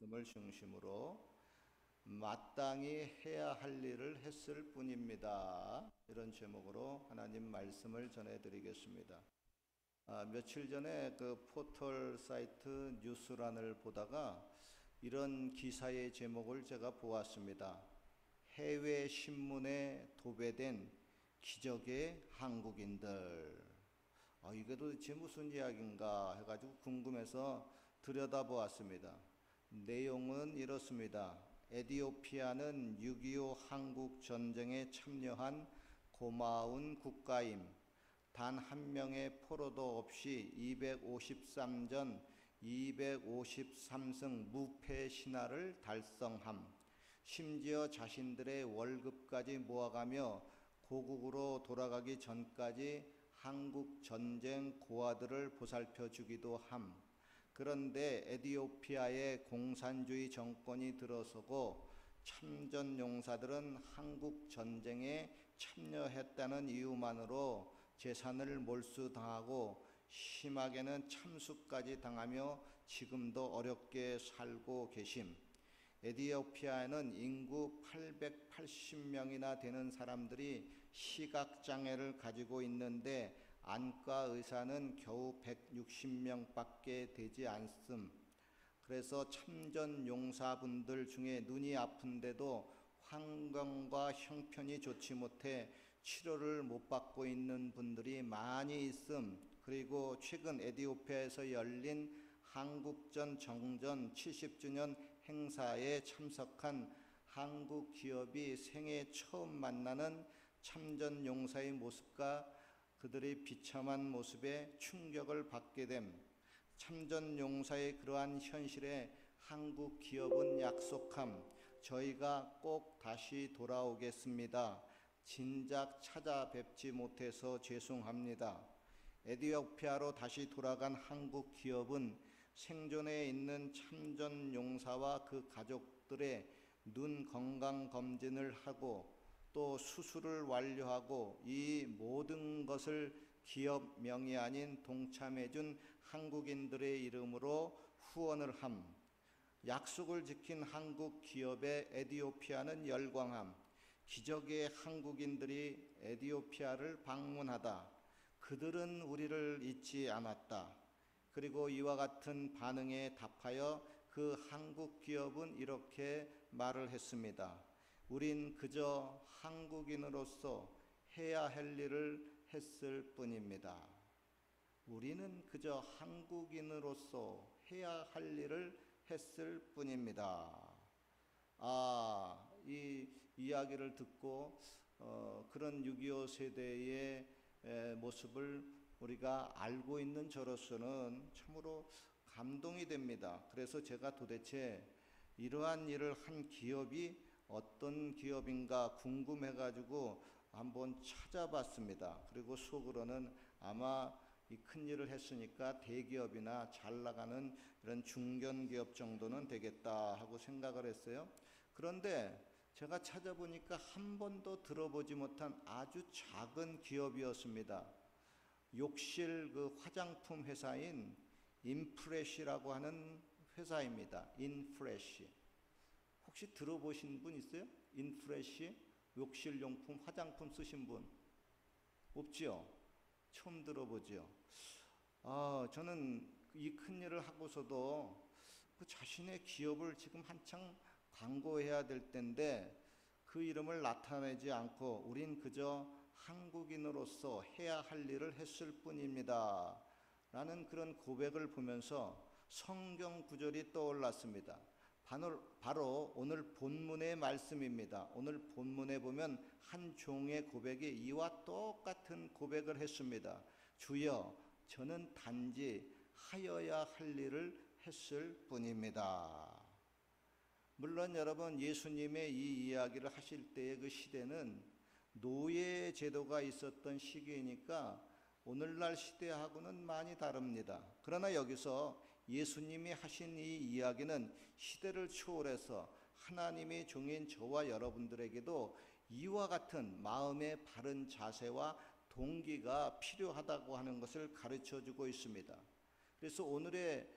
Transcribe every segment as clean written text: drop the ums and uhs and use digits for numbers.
말씀을 중심으로 마땅히 해야 할 일을 했을 뿐입니다. 이런 제목으로 하나님 말씀을 전해드리겠습니다. 며칠 전에 그 포털 사이트 뉴스란을 보다가 이런 기사의 제목을 제가 보았습니다. 해외 신문에 도배된 기적의 한국인들. 이게 도대체 무슨 이야기인가 해가지고 궁금해서 들여다보았습니다. 내용은 이렇습니다. 에티오피아는 6.25 한국 전쟁에 참여한 고마운 국가임. 단 한 명의 포로도 없이 253전 253승 무패 신화를 달성함. 심지어 자신들의 월급까지 모아가며 고국으로 돌아가기 전까지 한국 전쟁 고아들을 보살펴 주기도 함. 그런데 에티오피아의 공산주의 정권이 들어서고 참전 용사들은 한국 전쟁에 참여했다는 이유만으로 재산을 몰수당하고 심하게는 참수까지 당하며 지금도 어렵게 살고 계심. 에티오피아에는 인구 880명이나 되는 사람들이 시각장애를 가지고 있는데 안과 의사는 겨우 160명밖에 되지 않음. 그래서 참전 용사분들 중에 눈이 아픈데도 환경과 형편이 좋지 못해 치료를 못 받고 있는 분들이 많이 있음. 그리고 최근 에티오피아에서 열린 한국전 정전 70주년 행사에 참석한 한국 기업이 생애 처음 만나는 참전 용사의 모습과 그들의 비참한 모습에 충격을 받게 됨. 참전 용사의 그러한 현실에 한국 기업은 약속함. 저희가 꼭 다시 돌아오겠습니다. 진작 찾아뵙지 못해서 죄송합니다. 에티오피아로 다시 돌아간 한국 기업은 생존해 있는 참전 용사와 그 가족들의 눈 건강 검진을 하고 또 수술을 완료하고 이 모든 것을 기업 명의 아닌 동참해준 한국인들의 이름으로 후원을 함. 약속을 지킨 한국 기업에 에티오피아는 열광함. 기적의 한국인들이 에티오피아를 방문하다. 그들은 우리를 잊지 않았다. 그리고 이와 같은 반응에 답하여 그 한국 기업은 이렇게 말을 했습니다. 우린 그저 한국인으로서 해야 할 일을 했을 뿐입니다. 우리는 그저 한국인으로서 해야 할 일을 했을 뿐입니다. 이 이야기를 듣고 그런 6.25 세대의 모습을 우리가 알고 있는 저로서는 참으로 감동이 됩니다. 그래서 제가 도대체 이러한 일을 한 기업이 어떤 기업인가 궁금해가지고 한번 찾아봤습니다. 그리고 속으로는 아마 이 큰 일을 했으니까 대기업이나 잘 나가는 이런 중견기업 정도는 되겠다 하고 생각을 했어요. 그런데 제가 찾아보니까 한 번도 들어보지 못한 아주 작은 기업이었습니다. 욕실 그 화장품 회사인 인프레시라고 하는 회사입니다. 인프레시. 혹시 들어보신 분 있어요? 인프레시 욕실용품 화장품 쓰신 분 없지요? 처음 들어보지요? 저는 이 큰 일을 하고서도 그 자신의 기업을 지금 한창 광고해야 될 텐데 그 이름을 나타내지 않고 우린 그저 한국인으로서 해야 할 일을 했을 뿐입니다. 라는 그런 고백을 보면서 성경 구절이 떠올랐습니다. 바로 오늘 본문의 말씀입니다. 오늘 본문에 보면 한 종의 고백이 이와 똑같은 고백을 했습니다. 주여, 저는 단지 하여야 할 일을 했을 뿐입니다. 물론 여러분, 예수님의 이 이야기를 하실 때의 그 시대는 노예 제도가 있었던 시기이니까 오늘날 시대하고는 많이 다릅니다. 그러나 여기서 예수님이 하신 이 이야기는 시대를 초월해서 하나님의 종인 저와 여러분들에게도 이와 같은 마음의 바른 자세와 동기가 필요하다고 하는 것을 가르쳐 주고 있습니다. 그래서 오늘의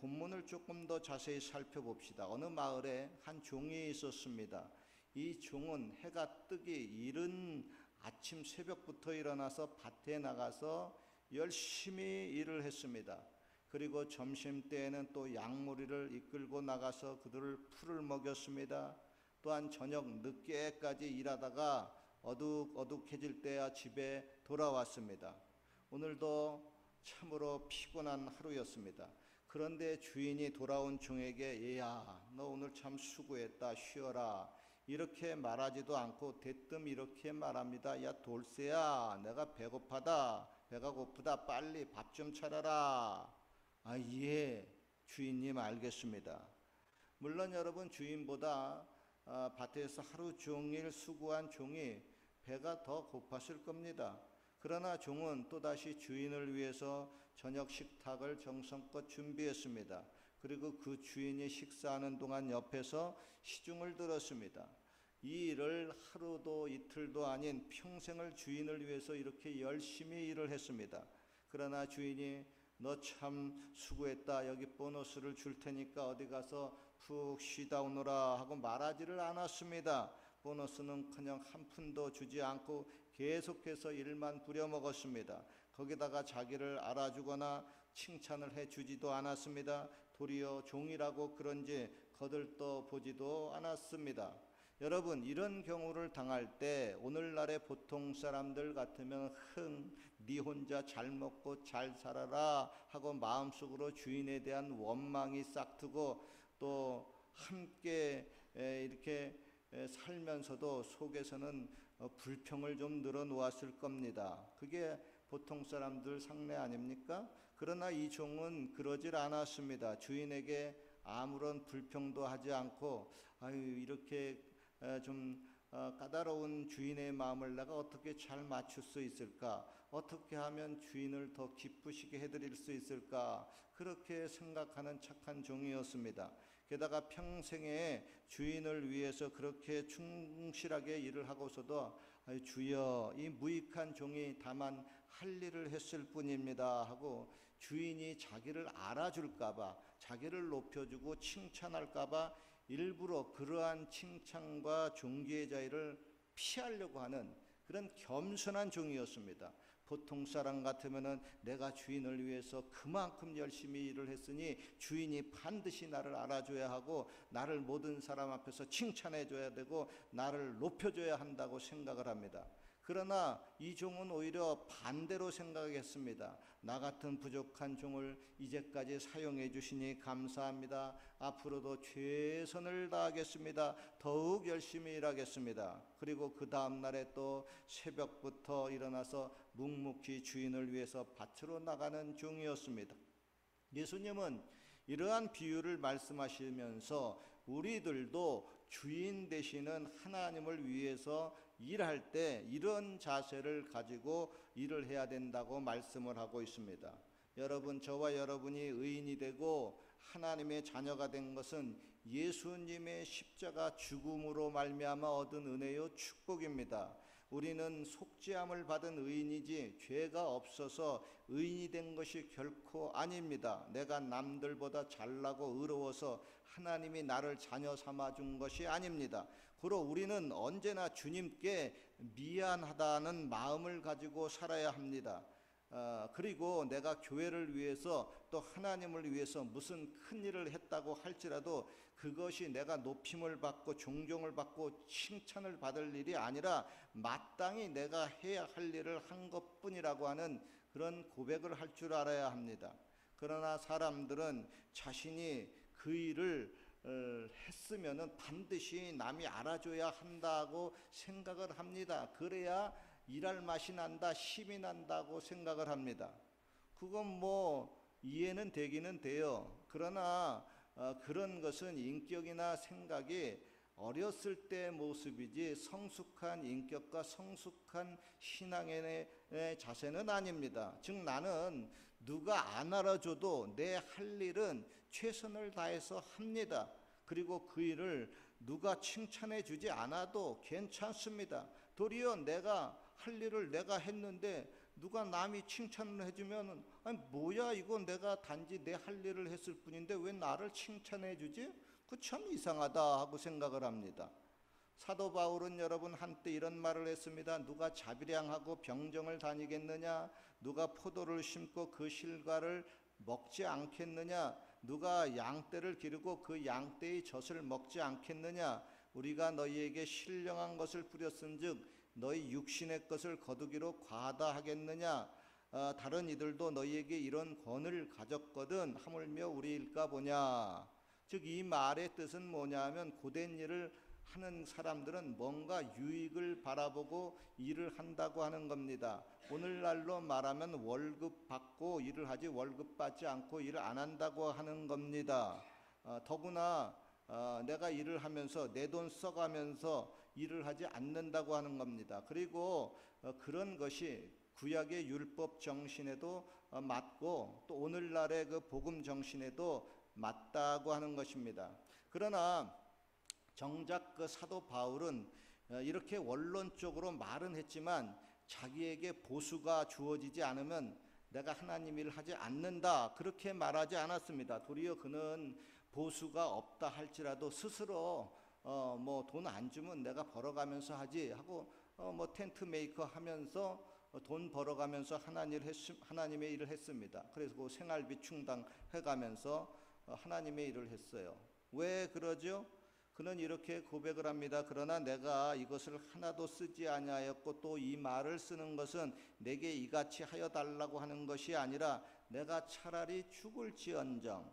본문을 조금 더 자세히 살펴봅시다. 어느 마을에 한 종이 있었습니다. 이 종은 해가 뜨기 이른 아침 새벽부터 일어나서 밭에 나가서 열심히 일을 했습니다. 그리고 점심때에는 또 양무리를 이끌고 나가서 그들을 풀을 먹였습니다. 또한 저녁 늦게까지 일하다가 어둑어둑해질 때야 집에 돌아왔습니다. 오늘도 참으로 피곤한 하루였습니다. 그런데 주인이 돌아온 종에게 얘야, 너 오늘 참 수고했다, 쉬어라, 이렇게 말하지도 않고 대뜸 이렇게 말합니다. 야 돌쇠야, 내가 배고파다, 배가 고프다, 빨리 밥 좀 차려라. 예, 주인님 알겠습니다. 물론 여러분, 주인보다 밭에서 하루 종일 수고한 종이 배가 더 고팠을 겁니다. 그러나 종은 또다시 주인을 위해서 저녁 식탁을 정성껏 준비했습니다. 그리고 그 주인이 식사하는 동안 옆에서 시중을 들었습니다. 이 일을 하루도 이틀도 아닌 평생을 주인을 위해서 이렇게 열심히 일을 했습니다. 그러나 주인이 너 참 수고했다, 여기 보너스를 줄 테니까 어디 가서 푹 쉬다 오너라 하고 말하지를 않았습니다. 보너스는커녕 한 푼도 주지 않고 계속해서 일만 부려먹었습니다. 거기다가 자기를 알아주거나 칭찬을 해주지도 않았습니다. 도리어 종이라고 그런지 거들떠 보지도 않았습니다. 여러분, 이런 경우를 당할 때 오늘날의 보통 사람들 같으면 네 혼자 잘 먹고 잘 살아라 하고 마음속으로 주인에 대한 원망이 싹트고 또 함께 이렇게 살면서도 속에서는 불평을 좀 늘어놓았을 겁니다. 그게 보통 사람들 상례 아닙니까? 그러나 이 종은 그러질 않았습니다. 주인에게 아무런 불평도 하지 않고 이렇게 좀 까다로운 주인의 마음을 내가 어떻게 잘 맞출 수 있을까? 어떻게 하면 주인을 더 기쁘시게 해드릴 수 있을까? 그렇게 생각하는 착한 종이었습니다. 게다가 평생에 주인을 위해서 그렇게 충실하게 일을 하고서도 주여, 이 무익한 종이 다만 할 일을 했을 뿐입니다 하고 주인이 자기를 알아줄까봐, 자기를 높여주고 칭찬할까봐 일부러 그러한 칭찬과 존귀의 자리를 피하려고 하는 그런 겸손한 종이었습니다. 보통 사람 같으면은 내가 주인을 위해서 그만큼 열심히 일을 했으니 주인이 반드시 나를 알아줘야 하고 나를 모든 사람 앞에서 칭찬해줘야 되고 나를 높여줘야 한다고 생각을 합니다. 그러나 이 종은 오히려 반대로 생각했습니다. 나 같은 부족한 종을 이제까지 사용해 주시니 감사합니다. 앞으로도 최선을 다하겠습니다. 더욱 열심히 일하겠습니다. 그리고 그 다음 날에 또 새벽부터 일어나서 묵묵히 주인을 위해서 밭으로 나가는 종이었습니다. 예수님은 이러한 비유를 말씀하시면서 우리들도 주인 되시는 하나님을 위해서 일할 때 이런 자세를 가지고 일을 해야 된다고 말씀을 하고 있습니다. 여러분, 저와 여러분이 의인이 되고 하나님의 자녀가 된 것은 예수님의 십자가 죽음으로 말미암아 얻은 은혜요 축복입니다. 우리는 속죄함을 받은 의인이지 죄가 없어서 의인이 된 것이 결코 아닙니다. 내가 남들보다 잘나고 의로워서 하나님이 나를 자녀 삼아 준 것이 아닙니다. 그러 우리는 언제나 주님께 미안하다는 마음을 가지고 살아야 합니다. 그리고 내가 교회를 위해서 또 하나님을 위해서 무슨 큰 일을 했다고 할지라도 그것이 내가 높임을 받고 존경을 받고 칭찬을 받을 일이 아니라 마땅히 내가 해야 할 일을 한 것뿐이라고 하는 그런 고백을 할 줄 알아야 합니다. 그러나 사람들은 자신이 그 일을 했으면은 반드시 남이 알아줘야 한다고 생각을 합니다. 그래야 일할 맛이 난다, 힘이 난다고 생각을 합니다. 그건 이해는 되기는 돼요. 그러나 그런 것은 인격이나 생각이 어렸을 때 모습이지 성숙한 인격과 성숙한 신앙의 자세는 아닙니다. 즉 나는 누가 안 알아줘도 내 할 일은 최선을 다해서 합니다. 그리고 그 일을 누가 칭찬해 주지 않아도 괜찮습니다. 도리어 내가 할 일을 내가 했는데 누가 남이 칭찬을 해주면 아니 뭐야 이거 내가 단지 내 할 일을 했을 뿐인데 왜 나를 칭찬해 주지? 그 참 이상하다 하고 생각을 합니다. 사도 바울은 여러분 한때 이런 말을 했습니다. 누가 자비량하고 병정을 다니겠느냐? 누가 포도를 심고 그 실과를 먹지 않겠느냐? 누가 양떼를 기르고 그 양떼의 젖을 먹지 않겠느냐? 우리가 너희에게 신령한 것을 뿌렸은즉 너희 육신의 것을 거두기로 과다하겠느냐? 다른 이들도 너희에게 이런 권을 가졌거든 하물며 우리일까 보냐? 즉 이 말의 뜻은 뭐냐면 고된 일을 하는 사람들은 뭔가 유익을 바라보고 일을 한다고 하는 겁니다. 오늘날로 말하면 월급 받고 일을 하지 월급 받지 않고 일을 안 한다고 하는 겁니다. 더구나 내가 일을 하면서 내 돈 써가면서 일을 하지 않는다고 하는 겁니다. 그리고 그런 것이 구약의 율법 정신에도 맞고 또 오늘날의 그 복음 정신에도 맞다고 하는 것입니다. 그러나 정작 그 사도 바울은 이렇게 원론적으로 말은 했지만 자기에게 보수가 주어지지 않으면 내가 하나님 일을 하지 않는다 그렇게 말하지 않았습니다. 도리어 그는 보수가 없다 할지라도 스스로 뭐 돈 안 주면 내가 벌어가면서 하지 하고 뭐 텐트 메이커 하면서 돈 벌어가면서 하나님의 일을 했습니다. 그래서 그 생활비 충당해가면서 하나님의 일을 했어요. 왜 그러죠? 그는 이렇게 고백을 합니다. 그러나 내가 이것을 하나도 쓰지 아니하였고 또 이 말을 쓰는 것은 내게 이같이 하여 달라고 하는 것이 아니라 내가 차라리 죽을지언정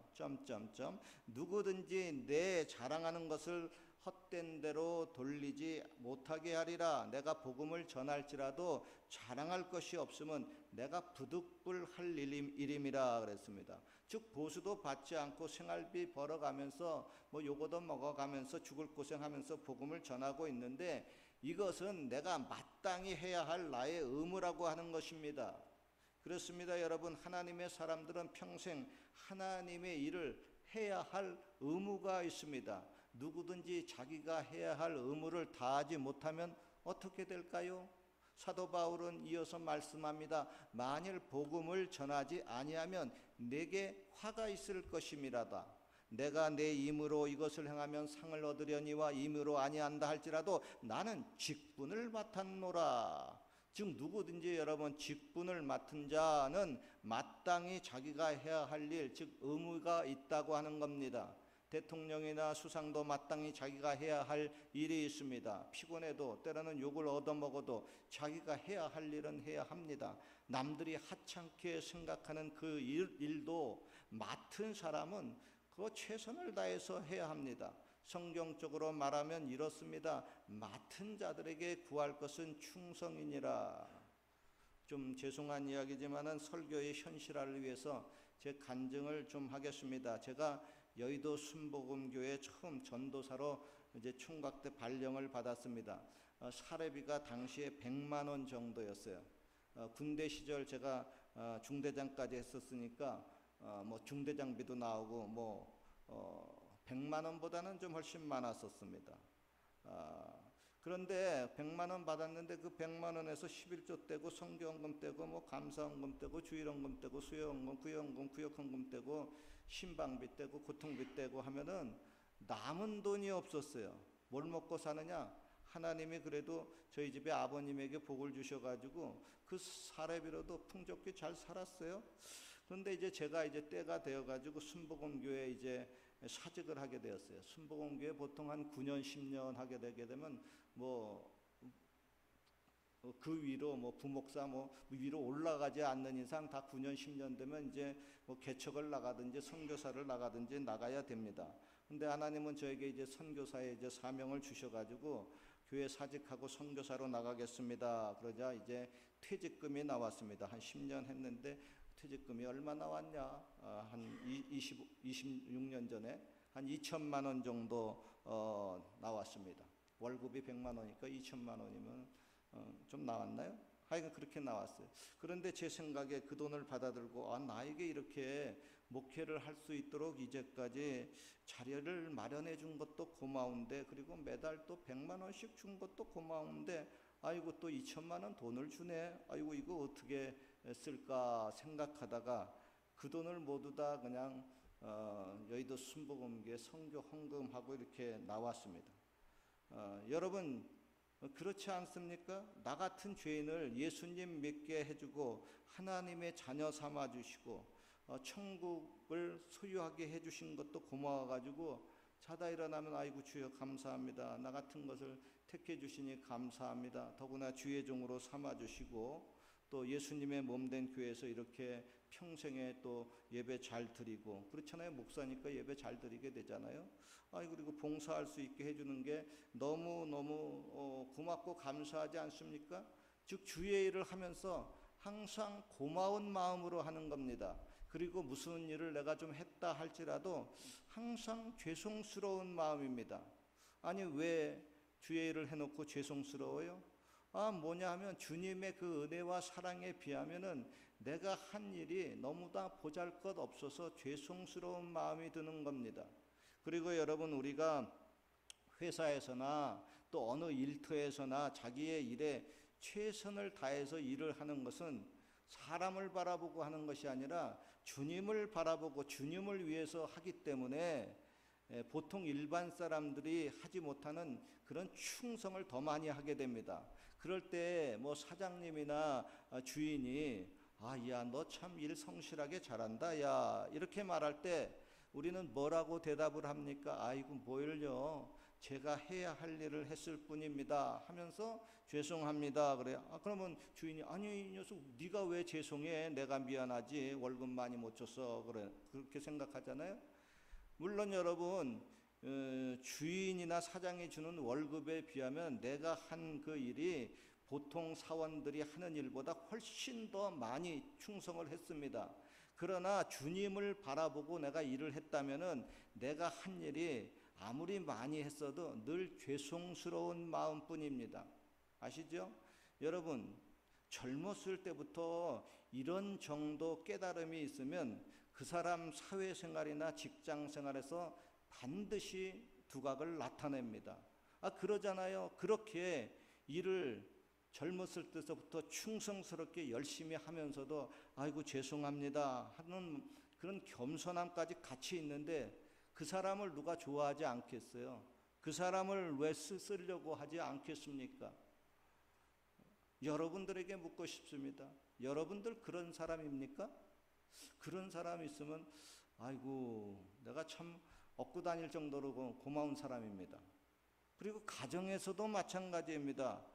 누구든지 내 자랑하는 것을 헛된 대로 돌리지 못하게 하리라. 내가 복음을 전할지라도 자랑할 것이 없으면 내가 부득불할 일임이라 그랬습니다. 즉 보수도 받지 않고 생활비 벌어가면서 뭐 요거도 먹어가면서 죽을 고생하면서 복음을 전하고 있는데 이것은 내가 마땅히 해야 할 나의 의무라고 하는 것입니다. 그렇습니다. 여러분 하나님의 사람들은 평생 하나님의 일을 해야 할 의무가 있습니다. 누구든지 자기가 해야 할 의무를 다하지 못하면 어떻게 될까요? 사도 바울은 이어서 말씀합니다. 만일 복음을 전하지 아니하면 내게 화가 있을 것임이라다. 내가 내 힘으로 이것을 행하면 상을 얻으려니와 힘으로 아니한다 할지라도 나는 직분을 맡았노라. 즉 누구든지 여러분 직분을 맡은 자는 마땅히 자기가 해야 할 일, 즉 의무가 있다고 하는 겁니다. 대통령이나 수상도 마땅히 자기가 해야 할 일이 있습니다. 피곤해도 때로는 욕을 얻어먹어도 자기가 해야 할 일은 해야 합니다. 남들이 하찮게 생각하는 그 일도 맡은 사람은 그 최선을 다해서 해야 합니다. 성경적으로 말하면 이렇습니다. 맡은 자들에게 구할 것은 충성이니라. 좀 죄송한 이야기지만은 설교의 현실화를 위해서 제 간증을 좀 하겠습니다. 제가 여의도 순복음교회 처음 전도사로 이제 총각 때 발령을 받았습니다. 사례비가 당시에 100만 원 정도였어요. 군대 시절 제가 중대장까지 했었으니까 뭐 중대장비도 나오고 뭐 100만 원보다는 좀 훨씬 많았었습니다. 그런데 100만 원 받았는데 그 100만 원에서 11조 떼고 성경헌금 떼고 뭐 감사헌금 떼고 주일헌금 떼고 수여헌금, 구여헌금, 구역헌금 떼고 신방비 떼고 고통비 떼고 하면은 남은 돈이 없었어요. 뭘 먹고 사느냐? 하나님이 그래도 저희 집에 아버님에게 복을 주셔가지고 그 사례비로도 풍족히 잘 살았어요. 그런데 이제 제가 이제 때가 되어가지고 순복음교회 이제 사직을 하게 되었어요. 순복음교회 보통 한 9년, 10년 하게 되게 되면 뭐 그 위로 뭐 부목사 뭐 위로 올라가지 않는 이상 다 9년, 10년 되면 이제 뭐 개척을 나가든지 선교사를 나가든지 나가야 됩니다. 근데 하나님은 저에게 이제 선교사의 이제 사명을 주셔가지고 교회 사직하고 선교사로 나가겠습니다. 그러자 이제 퇴직금이 나왔습니다. 한 10년 했는데 퇴직금이 얼마 나왔냐? 한 26년 전에 한 2천만 원 정도 나왔습니다. 월급이 100만 원이니까 2천만 원이면 좀 나왔나요? 하여간 그렇게 나왔어요. 그런데 제 생각에 그 돈을 받아들고 나에게 이렇게 목회를 할 수 있도록 이제까지 자리를 마련해 준 것도 고마운데 그리고 매달 또 100만 원씩 준 것도 고마운데 아이고 또 2천만 원 돈을 주네. 아이고 이거 어떻게 쓸까 생각하다가 그 돈을 모두 다 그냥 여의도 순복음교회 선교 헌금하고 이렇게 나왔습니다. 여러분 그렇지 않습니까? 나 같은 죄인을 예수님 믿게 해주고 하나님의 자녀 삼아주시고 천국을 소유하게 해주신 것도 고마워가지고 자다 일어나면 아이고 주여 감사합니다. 나 같은 것을 택해 주시니 감사합니다. 더구나 주의 종으로 삼아주시고 또 예수님의 몸된 교회에서 이렇게 평생에 또 예배 잘 드리고 그렇잖아요. 목사니까 예배 잘 드리게 되잖아요. 그리고 봉사할 수 있게 해주는 게 너무너무 고맙고 감사하지 않습니까? 즉 주의 일을 하면서 항상 고마운 마음으로 하는 겁니다. 그리고 무슨 일을 내가 좀 했다 할지라도 항상 죄송스러운 마음입니다. 아니 왜 주의 일을 해놓고 죄송스러워요? 뭐냐 하면 주님의 그 은혜와 사랑에 비하면은 내가 한 일이 너무나 보잘것없어서 죄송스러운 마음이 드는 겁니다. 그리고 여러분 우리가 회사에서나 또 어느 일터에서나 자기의 일에 최선을 다해서 일을 하는 것은 사람을 바라보고 하는 것이 아니라 주님을 바라보고 주님을 위해서 하기 때문에 보통 일반 사람들이 하지 못하는 그런 충성을 더 많이 하게 됩니다. 그럴 때 뭐 사장님이나 주인이 야 너 참 일 성실하게 잘한다 야 이렇게 말할 때 우리는 뭐라고 대답을 합니까? 아이고 뭘요? 제가 해야 할 일을 했을 뿐입니다 하면서 죄송합니다 그래요. 그러면 주인이 아니 이 녀석 네가 왜 죄송해? 내가 미안하지 월급 많이 못 줬어 그래 그렇게 생각하잖아요. 물론 여러분 주인이나 사장이 주는 월급에 비하면 내가 한 그 일이 보통 사원들이 하는 일보다 훨씬 더 많이 충성을 했습니다. 그러나 주님을 바라보고 내가 일을 했다면은 내가 한 일이 아무리 많이 했어도 늘 죄송스러운 마음뿐입니다. 아시죠? 여러분 젊었을 때부터 이런 정도 깨달음이 있으면 그 사람 사회생활이나 직장생활에서 반드시 두각을 나타냅니다. 그러잖아요. 그렇게 일을 젊었을 때부터 충성스럽게 열심히 하면서도 아이고 죄송합니다 하는 그런 겸손함까지 같이 있는데 그 사람을 누가 좋아하지 않겠어요? 그 사람을 왜 쓰려고 하지 않겠습니까? 여러분들에게 묻고 싶습니다. 여러분들 그런 사람입니까? 그런 사람이 있으면 아이고 내가 참 얻고 다닐 정도로 고마운 사람입니다. 그리고 가정에서도 마찬가지입니다.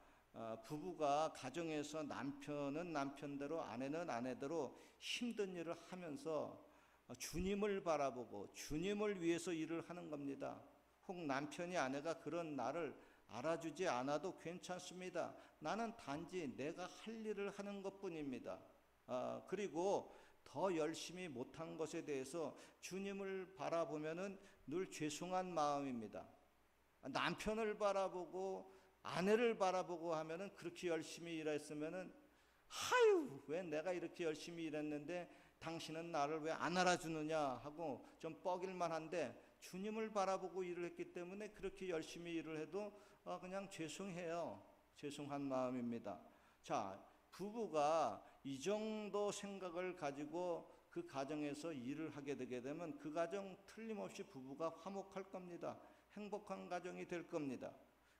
부부가 가정에서 남편은 남편대로 아내는 아내대로 힘든 일을 하면서 주님을 바라보고 주님을 위해서 일을 하는 겁니다. 혹 남편이 아내가 그런 나를 알아주지 않아도 괜찮습니다. 나는 단지 내가 할 일을 하는 것뿐입니다. 그리고 더 열심히 못한 것에 대해서 주님을 바라보면은 늘 죄송한 마음입니다. 남편을 바라보고 아내를 바라보고 하면은 그렇게 열심히 일했으면은 왜 내가 이렇게 열심히 일했는데 당신은 나를 왜 안 알아주느냐 하고 좀 뻐길만 한데 주님을 바라보고 일을 했기 때문에 그렇게 열심히 일을 해도 그냥 죄송해요. 죄송한 마음입니다. 자, 부부가 이 정도 생각을 가지고 그 가정에서 일을 하게 되게 되면 그 가정 틀림없이 부부가 화목할 겁니다. 행복한 가정이 될 겁니다.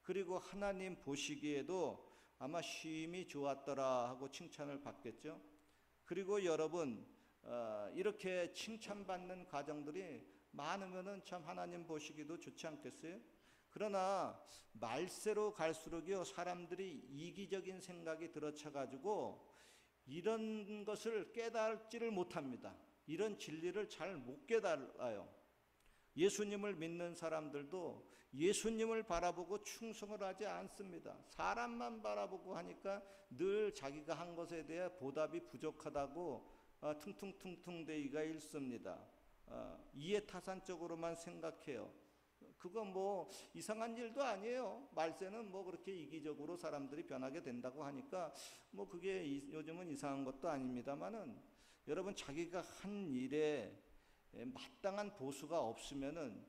그리고 하나님 보시기에도 아마 쉼이 좋았더라 하고 칭찬을 받겠죠. 그리고 여러분 이렇게 칭찬받는 가정들이 많으면은 참 하나님 보시기도 좋지 않겠어요? 그러나 말세로 갈수록요 사람들이 이기적인 생각이 들어차가지고 이런 것을 깨달지를 못합니다. 이런 진리를 잘 못 깨달아요. 예수님을 믿는 사람들도 예수님을 바라보고 충성을 하지 않습니다. 사람만 바라보고 하니까 늘 자기가 한 것에 대해 보답이 부족하다고 퉁퉁퉁퉁 대기가 일습니다. 이해타산적으로만 생각해요. 그건 뭐 이상한 일도 아니에요. 말세는 뭐 그렇게 이기적으로 사람들이 변하게 된다고 하니까 뭐 그게 요즘은 이상한 것도 아닙니다만은 여러분 자기가 한 일에 마땅한 보수가 없으면은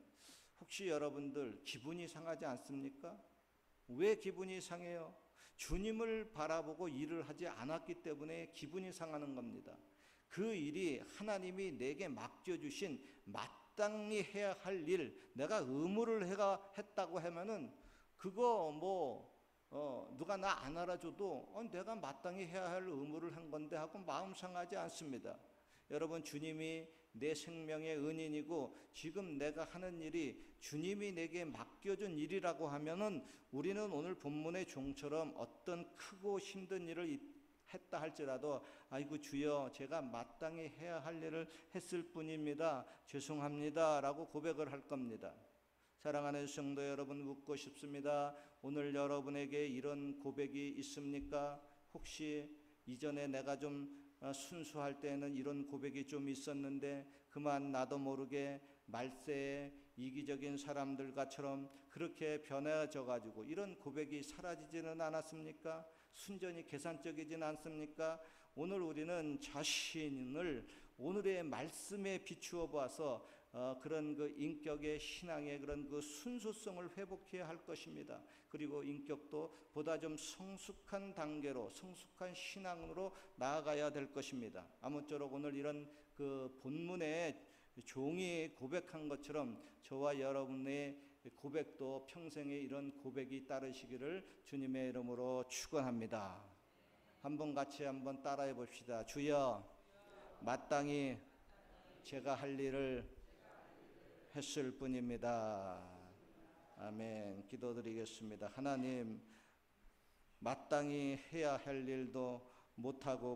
혹시 여러분들 기분이 상하지 않습니까? 왜 기분이 상해요? 주님을 바라보고 일을 하지 않았기 때문에 기분이 상하는 겁니다. 그 일이 하나님이 내게 맡겨주신 마땅히 해야 할 일, 내가 의무를 했다고 하면은 그거 누가 나 안 알아줘도 내가 마땅히 해야 할 의무를 한 건데 하고 마음 상하지 않습니다. 여러분, 주님이 내 생명의 은인이고 지금 내가 하는 일이 주님이 내게 맡겨준 일이라고 하면은 우리는 오늘 본문의 종처럼 어떤 크고 힘든 일을 했다 할지라도 아이고 주여, 제가 마땅히 해야 할 일을 했을 뿐입니다, 죄송합니다 라고 고백을 할 겁니다. 사랑하는 성도 여러분, 묻고 싶습니다. 오늘 여러분에게 이런 고백이 있습니까? 혹시 이전에 내가 좀 순수할 때는 이런 고백이 좀 있었는데 그만 나도 모르게 말세에 이기적인 사람들과처럼 그렇게 변해져 가지고 이런 고백이 사라지지는 않았습니까? 순전히 계산적이진 않습니까? 오늘 우리는 자신을 오늘의 말씀에 비추어 보아서 그런 그 인격의 신앙의 그런 그 순수성을 회복해야 할 것입니다. 그리고 인격도 보다 좀 성숙한 단계로, 성숙한 신앙으로 나아가야 될 것입니다. 아무쪼록 오늘 이런 그 본문에 종이 고백한 것처럼 저와 여러분의 고백도 평생에 이런 고백이 따르시기를 주님의 이름으로 축원합니다. 한번 같이 한번 따라해 봅시다. 주여, 마땅히 제가 할 일을 했을 뿐입니다. 아멘. 기도드리겠습니다. 하나님, 마땅히 해야 할 일도 못하고